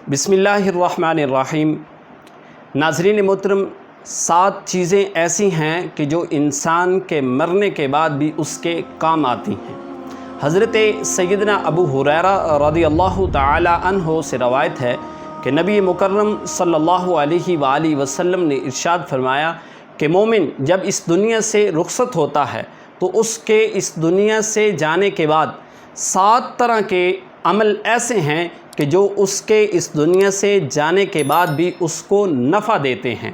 बिस्मिल्लाहिर्रहमानिर्रहीम। नाज़रीन मोहतरम, 7 चीज़ें ऐसी हैं कि जो इंसान के मरने के बाद भी उसके काम आती हैं। हज़रत सैयदना अबू हुरैरा रज़ियल्लाहु ताला अन्हो से रवायत है कि नबी मुकर्रम सल्लल्लाहु अलैहि वालैहि वसल्लम ने इरशाद फरमाया कि मोमिन जब इस दुनिया से रुखसत होता है तो उसके इस दुनिया से जाने के बाद 7 तरह के अमल ऐसे हैं कि जो उसके इस दुनिया से जाने के बाद भी उसको नफ़ा देते हैं।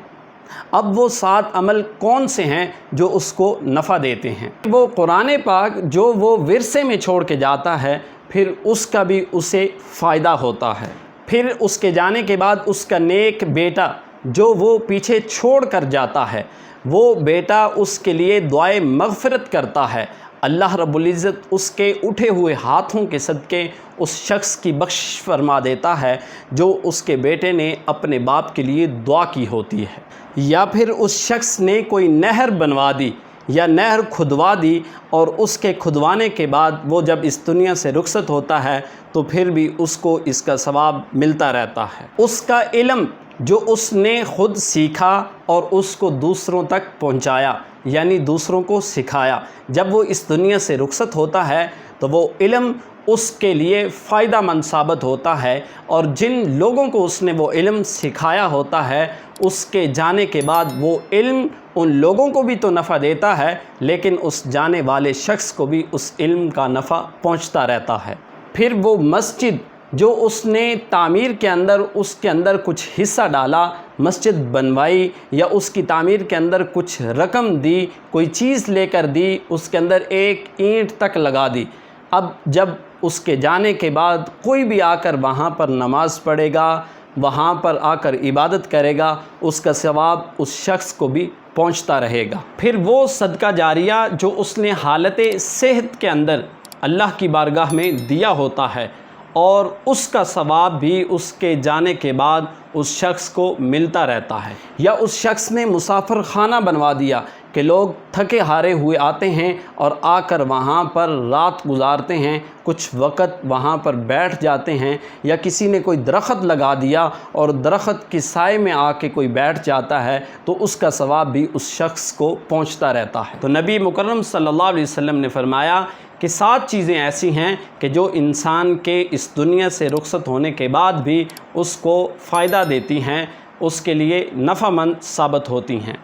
अब वो 7 अमल कौन से हैं जो उसको नफ़ा देते हैं? वो कुरान पाक जो वो विरसे में छोड़ के जाता है, फिर उसका भी उसे फ़ायदा होता है। फिर उसके जाने के बाद उसका नेक बेटा जो वो पीछे छोड़ कर जाता है, वो बेटा उसके लिए दुआए मग़फ़िरत करता है। अल्लाह रब्बुल इज़्ज़त उसके उठे हुए हाथों के सदक़े उस शख्स की बख्शिश फरमा देता है जो उसके बेटे ने अपने बाप के लिए दुआ की होती है। या फिर उस शख्स ने कोई नहर बनवा दी या नहर खुदवा दी और उसके खुदवाने के बाद वो जब इस दुनिया से रुखसत होता है तो फिर भी उसको इसका सवाब मिलता रहता है। उसका इल्म जो उसने ख़ुद सीखा और उसको दूसरों तक पहुंचाया, यानी दूसरों को सिखाया, जब वो इस दुनिया से रुखसत होता है तो वो इल्म उसके लिए फ़ायदा मंद साबित होता है। और जिन लोगों को उसने वो इल्म सिखाया होता है, उसके जाने के बाद वो इल्म उन लोगों को भी तो नफ़ा देता है, लेकिन उस जाने वाले शख्स को भी उस इल्म का नफ़ा पहुंचता रहता है। फिर वो मस्जिद जो उसने तामीर के अंदर उसके अंदर कुछ हिस्सा डाला, मस्जिद बनवाई या उसकी तामीर के अंदर कुछ रकम दी, कोई चीज़ लेकर दी, उसके अंदर एक ईंट तक लगा दी, अब जब उसके जाने के बाद कोई भी आकर वहाँ पर नमाज़ पढ़ेगा, वहाँ पर आकर इबादत करेगा, उसका सवाब उस शख्स को भी पहुँचता रहेगा। फिर वो सदका जारिया जो उसने हालत सेहत के अंदर अल्लाह की बारगाह में दिया होता है, और उसका सवाब भी उसके जाने के बाद उस शख्स को मिलता रहता है। या उस शख्स ने मुसाफिर खाना बनवा दिया कि लोग थके हारे हुए आते हैं और आकर वहाँ पर रात गुजारते हैं, कुछ वक़्त वहाँ पर बैठ जाते हैं। या किसी ने कोई दरख़्त लगा दिया और दरख़्त की साए में आके कोई बैठ जाता है तो उसका सवाब भी उस शख्स को पहुँचता रहता है। तो नबी मुकर्रम सल्लल्लाहु अलैहि वसल्लम ने फरमाया कि 7 चीज़ें ऐसी हैं कि जो इंसान के इस दुनिया से रुखसत होने के बाद भी उसको फ़ायदा देती हैं, उसके लिए नफ़ामंद साबित होती हैं।